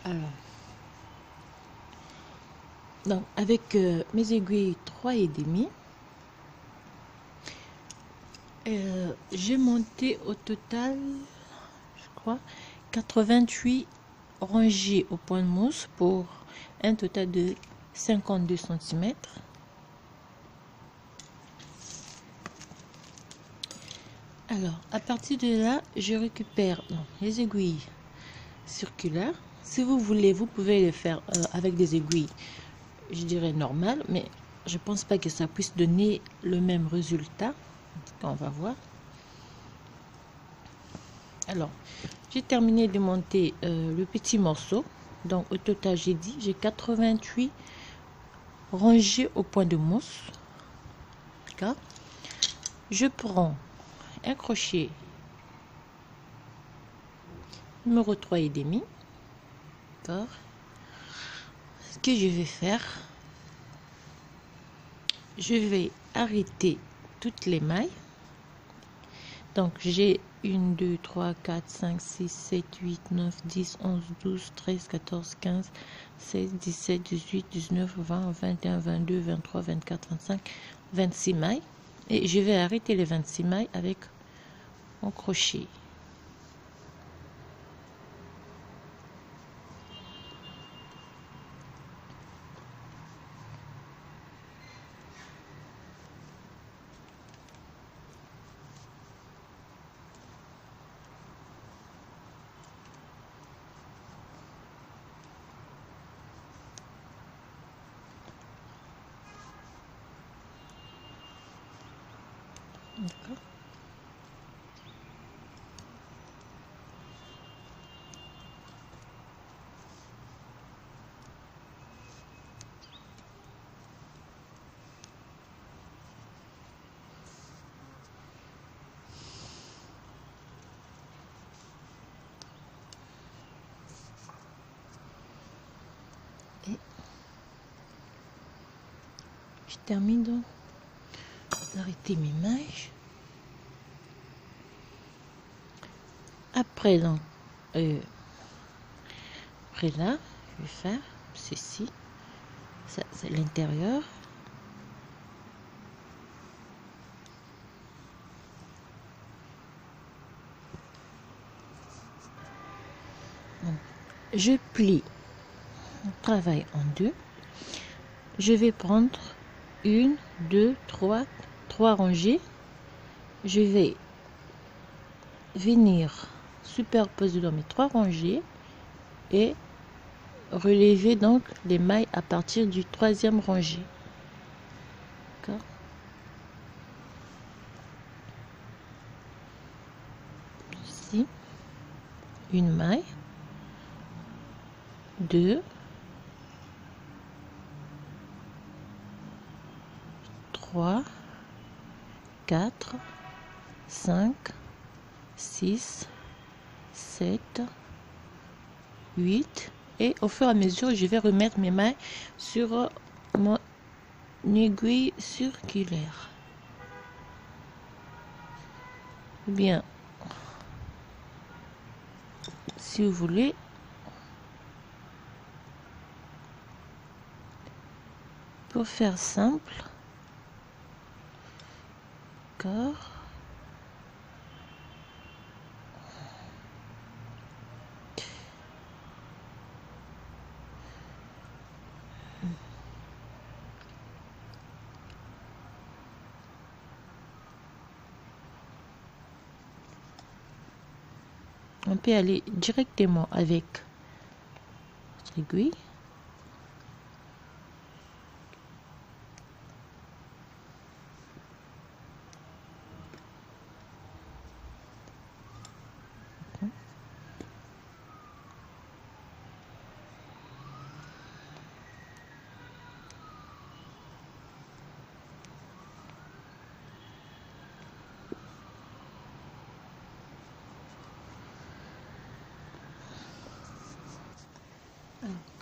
Alors, donc avec mes aiguilles 3,5, j'ai monté au total, je crois, 88 rangées au point de mousse pour un total de 52 cm. Alors, à partir de là, je récupère les aiguilles circulaires. Si vous voulez, vous pouvez les faire avec des aiguilles, je dirais normales, mais je pense pas que ça puisse donner le même résultat. On va voir. Alors, j'ai terminé de monter le petit morceau. Donc, au total, j'ai dit, j'ai 88 rangées au point de mousse. D'accord. Je prends un crochet numéro 3,5. D'accord. Ce que je vais faire, je vais arrêter toutes les mailles. Donc, j'ai 1, 2, 3, 4, 5, 6, 7, 8, 9, 10, 11, 12, 13, 14, 15, 16, 17, 18, 19, 20, 21, 22, 23, 24, 25, 26 mailles. Et je vais arrêter les 26 mailles avec mon crochet. D'accord. Et je termine donc d'arrêter mes mailles. Après donc après là, je vais faire ceci. Ça c'est l'intérieur. Je plie mon travail en deux. Je vais prendre 1, 2, 3 rangées. Je vais venir superposer dans mes 3 rangées et relever donc les mailles à partir du 3e rangée. D'accord. Ici, une maille, 2, 3, 4, 5, 6, 7, 8 et au fur et à mesure je vais remettre mes mailles sur mon aiguille circulaire. Bien, si vous voulez, pour faire simple, d'accord, on peut aller directement avec notre aiguille.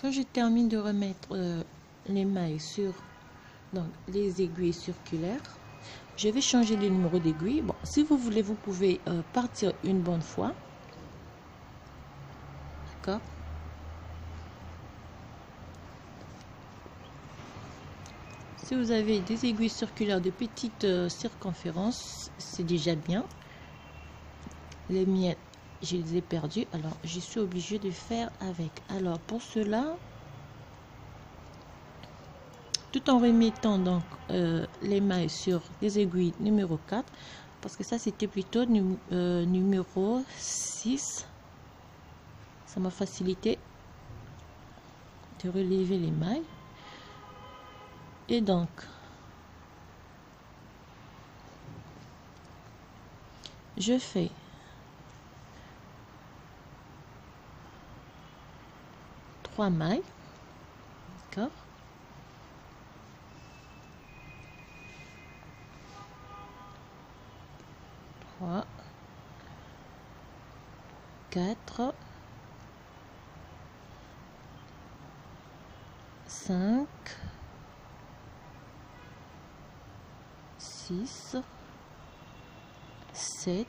Quand je termine de remettre les mailles sur donc, les aiguilles circulaires, je vais changer le numéro d'aiguille. Bon, si vous voulez, vous pouvez partir une bonne fois. D'accord. Si vous avez des aiguilles circulaires de petite circonférence, c'est déjà bien. Les miennes, je les ai perdues, alors je suis obligée de faire avec. Alors pour cela, tout en remettant donc les mailles sur les aiguilles numéro 4, parce que ça c'était plutôt numéro 6, ça m'a facilité de relever les mailles. Et donc je fais trois mailles, d'accord, trois, 4, 5, 6, 7,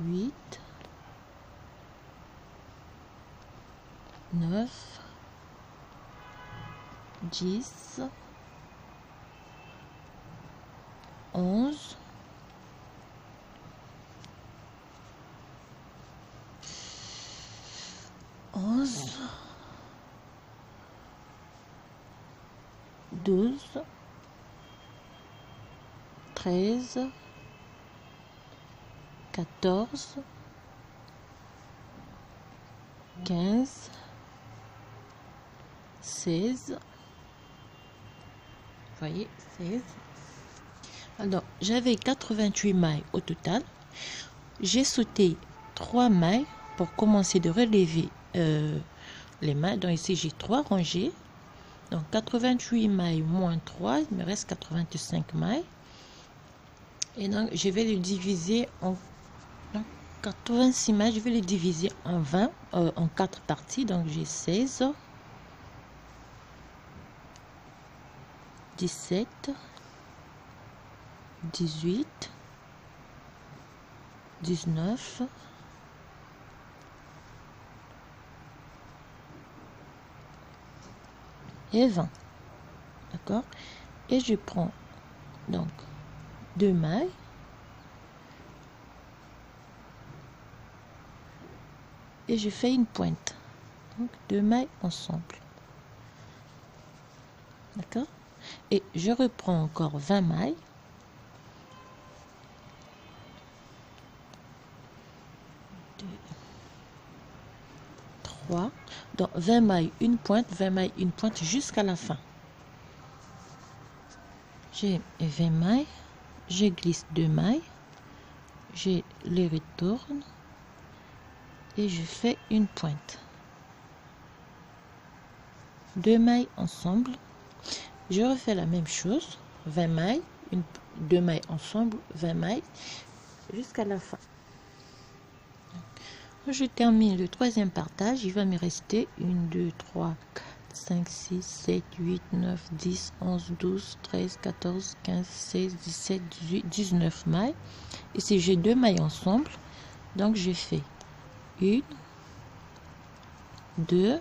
8, 9, 10, 11, 12, 13, 14, 15, 16. Vous voyez, 16. Alors, j'avais 88 mailles au total. J'ai sauté 3 mailles pour commencer de relever les mailles. Donc ici, j'ai 3 rangées. Donc 88 mailles moins 3, il me reste 85 mailles. Et donc, je vais les diviser en 86 mailles. Je vais les diviser en 20, en 4 parties. Donc, j'ai 16, 17, 18, 19, 20. D'accord? Et je prends donc 2 mailles. Et je fais une pointe. Donc 2 mailles ensemble. D'accord? Et je reprends encore 20 mailles. 2, 3. Donc 20 mailles, une pointe, 20 mailles, une pointe jusqu'à la fin. J'ai 20 mailles, je glisse 2 mailles, je les retourne et je fais une pointe. 2 mailles ensemble. Je refais la même chose, 20 mailles, 2 mailles ensemble, 20 mailles jusqu'à la fin. Je termine le troisième partage, il va me rester 1, 2, 3, 4, 5, 6, 7, 8, 9, 10, 11, 12, 13, 14, 15, 16, 17, 18, 19 mailles. Ici, j'ai 2 mailles ensemble, donc je fais 1, 2,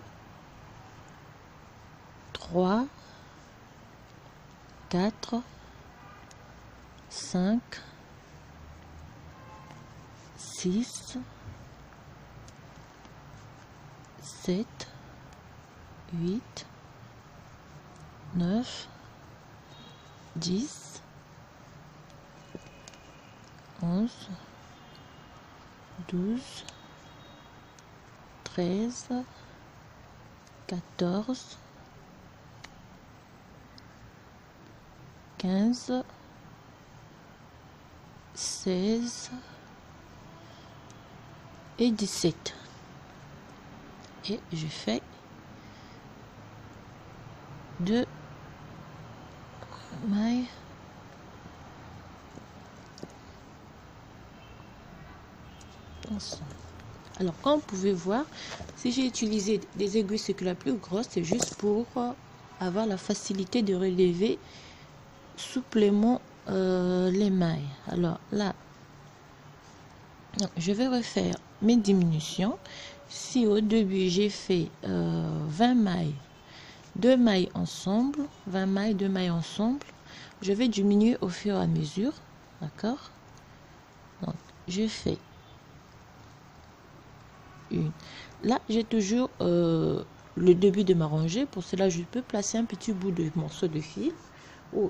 3, 4, 5, 6, 7, 8, 9, 10, 11, 12, 13, 14, 15, 16 et 17. Et je fais 2 mailles ensemble. Alors, comme vous pouvez voir, si j'ai utilisé des aiguilles circulaires plus grosses, c'est juste pour avoir la facilité de relever souplement les mailles. Alors là, je vais refaire mes diminutions. Si au début j'ai fait 20 mailles 2 mailles ensemble, 20 mailles, 2 mailles ensemble. Je vais diminuer au fur et à mesure, d'accord? Donc je fais une. Là j'ai toujours le début de ma rangée, pour cela je peux placer un petit bout de morceau de fil ou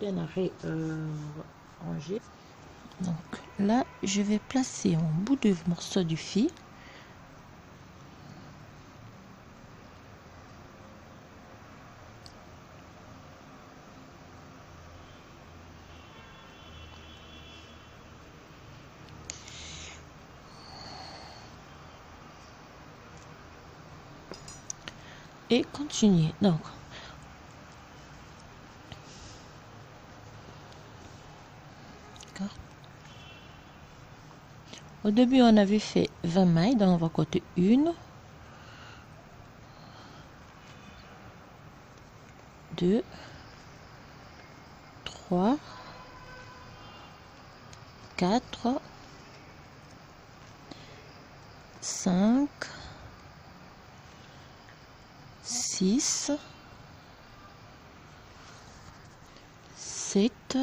un arrêt rangé. Donc là je vais placer un bout de morceau de fil. Et continuer. Donc au début on avait fait 20 mailles, donc on va compter 1, 2, 3, 4, 5, 6, 7,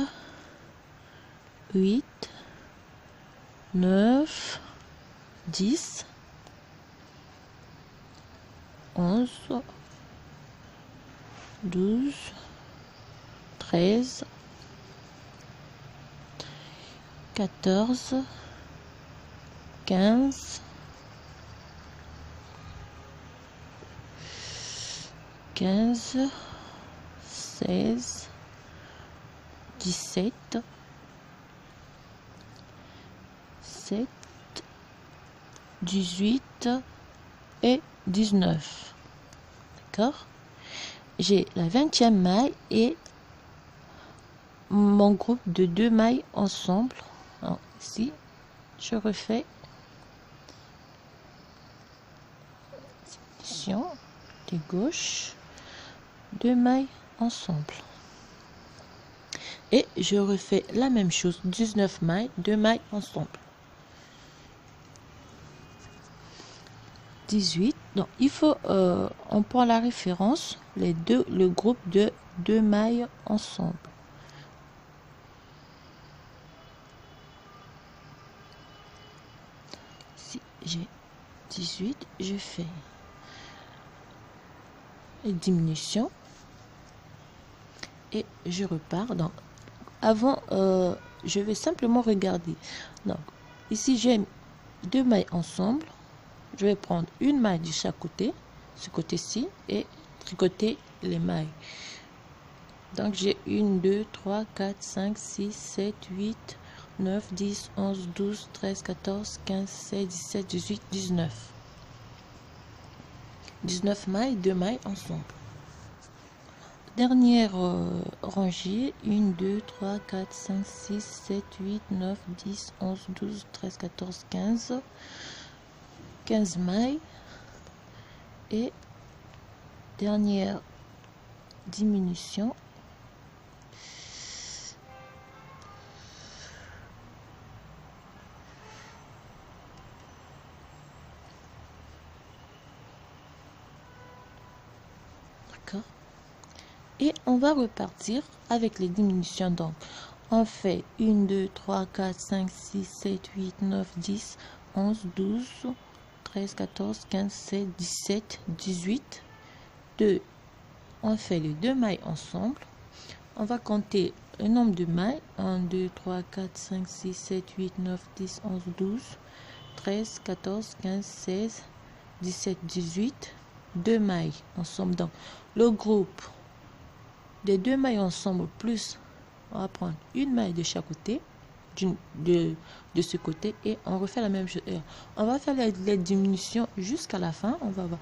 8, 9, 10, 11, 12, 13, 14, 15, 16, 17, 18 et 19. D'accord? J'ai la 20e maille et mon groupe de 2 mailles ensemble. Alors, ici, je refais de gauche, 2 mailles ensemble. Et je refais la même chose, 19 mailles, 2 mailles ensemble. 18. Donc il faut on prend la référence, le groupe de 2 mailles ensemble. Si j'ai 18, je fais une diminution et je repars. Donc avant je vais simplement regarder. Donc ici j'ai 2 mailles ensemble. Je vais prendre une maille de chaque côté, ce côté-ci, et tricoter les mailles. Donc j'ai 1, 2, 3, 4, 5, 6, 7, 8, 9, 10, 11, 12, 13, 14, 15, 16, 17, 18, 19. 19 mailles, 2 mailles ensemble. Dernière rangée, 1, 2, 3, 4, 5, 6, 7, 8, 9, 10, 11, 12, 13, 14, 15. 15 mailles et dernière diminution, d'accord, et on va repartir avec les diminutions. Donc on fait 1, 2, 3, 4, 5, 6, 7, 8, 9, 10, 11, 12, 13, 14, 15, 16, 17, 18, 2. On fait les 2 mailles ensemble. On va compter le nombre de mailles. 1, 2, 3, 4, 5, 6, 7, 8, 9, 10, 11, 12, 13, 14, 15, 16, 17, 18. 2 mailles ensemble. Donc, le groupe des 2 mailles ensemble plus, on va prendre une maille de chaque côté. De ce côté et on refait la même chose. On va faire les diminutions jusqu'à la fin. On va voir.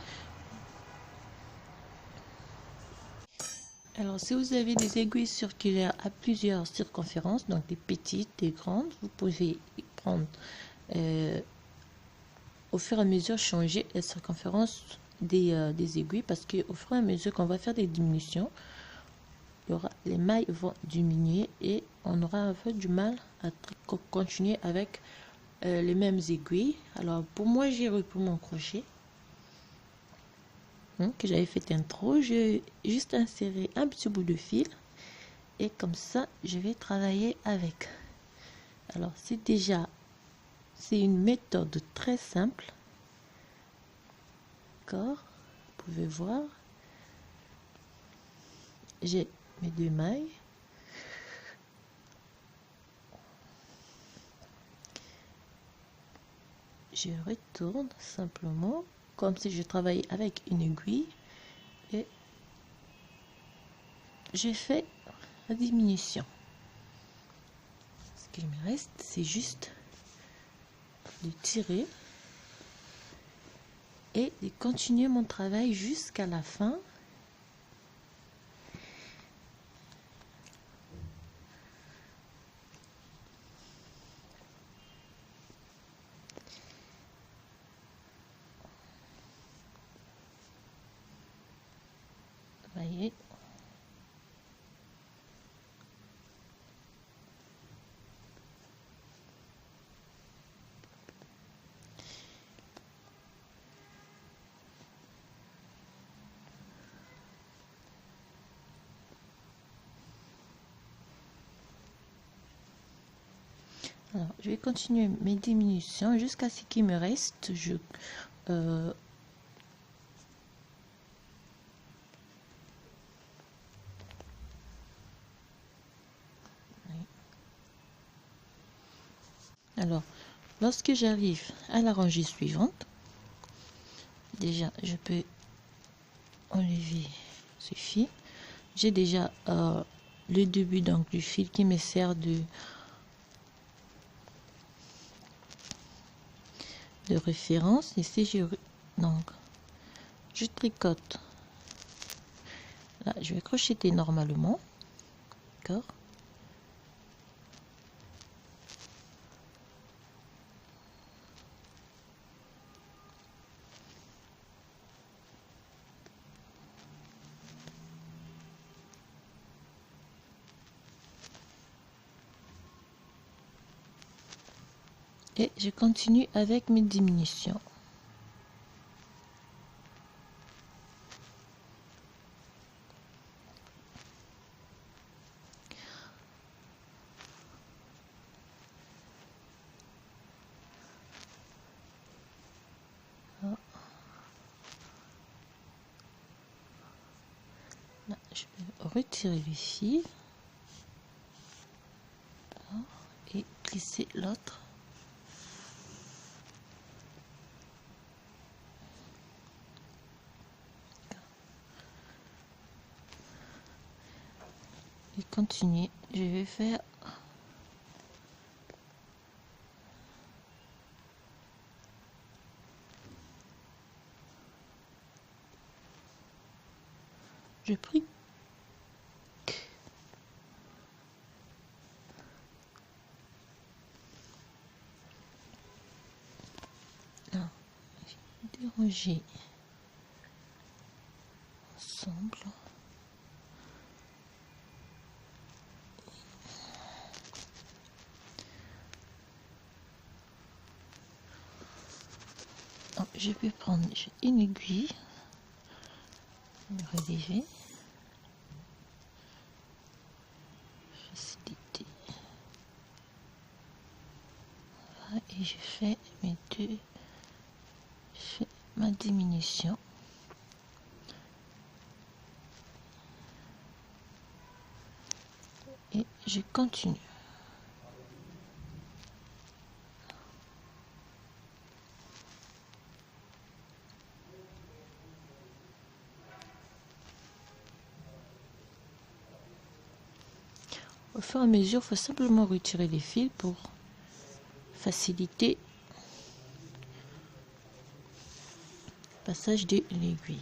Alors si vous avez des aiguilles circulaires à plusieurs circonférences, donc des petites, des grandes, vous pouvez prendre au fur et à mesure changer la circonférence des aiguilles, parce que au fur et à mesure qu'on va faire des diminutions, les mailles vont diminuer et on aura un peu du mal à continuer avec les mêmes aiguilles. Alors pour moi j'ai repris mon crochet que j'avais fait un trou, j'ai juste inséré un petit bout de fil et comme ça je vais travailler avec. Alors c'est une méthode très simple, d'accord, vous pouvez voir, j'ai mes 2 mailles, je retourne simplement comme si je travaillais avec une aiguille et je fais la diminution. Ce qu'il me reste, c'est juste de tirer et de continuer mon travail jusqu'à la fin. Voyez. Alors, je vais continuer mes diminutions jusqu'à ce qu'il me reste. Alors, lorsque j'arrive à la rangée suivante, déjà, je peux enlever ce fil. J'ai déjà le début donc du fil qui me sert de référence. Ici, je tricote. Là, je vais crocheter normalement, d'accord. Et je continue avec mes diminutions. Là, je vais retirer le fil et glisser l'autre. Et continuer, je vais faire je prie déranger ensemble. Je vais prendre une aiguille, relever, faciliter. Voilà, et je fais ma diminution. Et je continue. Au fur et à mesure, il faut simplement retirer les fils pour faciliter le passage de l'aiguille.